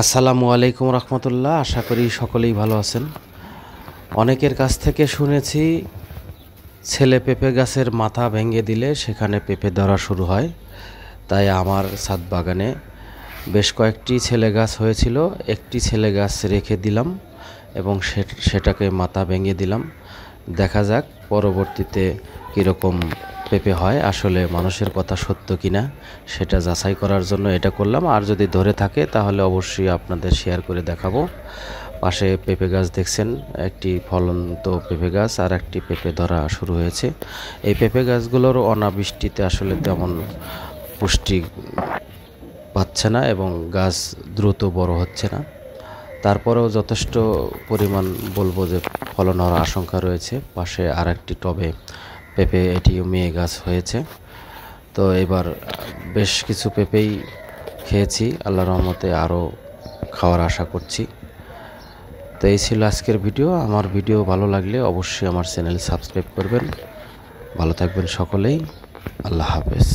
আসসালামু আলাইকুম রহমতুল্লাহ। আশা করি সকলেই ভালো আছেন। অনেকের কাছ থেকে শুনেছি ছেলে পেঁপে গাছের মাথা ভেঙে দিলে সেখানে পেঁপে ধরা শুরু হয়। তাই আমার ছাদ বাগানে বেশ কয়েকটি ছেলে গাছ হয়েছিল। একটি ছেলে গাছ রেখে দিলাম এবং সেটাকে মাথা ভেঙে দিলাম। দেখা যাক পরবর্তীতে কীরকম পেঁপে হয়, আসলে মানুষের কথা সত্য কিনা সেটা যাচাই করার জন্য এটা করলাম। আর যদি ধরে থাকে তাহলে অবশ্যই আপনাদের শেয়ার করে দেখাবো। পাশে পেঁপে গাছ দেখছেন, একটি ফলন্ত পেঁপে গাছ আর একটি পেঁপে ধরা শুরু হয়েছে। এই পেঁপে গাছগুলোর অনাবৃষ্টিতে আসলে তেমন পুষ্টি পাচ্ছে না এবং গাছ দ্রুত বড় হচ্ছে না। তারপরেও যথেষ্ট পরিমাণ বলবো যে ফলন হওয়ার আশঙ্কা রয়েছে। পাশে আর একটি টবে পেঁপে, এটিও মেয়ে গাছ হয়েছে। তো এবার বেশ কিছু পেঁপেই খেয়েছি, আল্লাহর রহমতে আরও খাওয়ার আশা করছি। তো এই ছিল আজকের ভিডিও। আমার ভিডিও ভালো লাগলে অবশ্যই আমার চ্যানেল সাবস্ক্রাইব করবেন। ভালো থাকবেন সকলেই। আল্লাহ হাফেজ।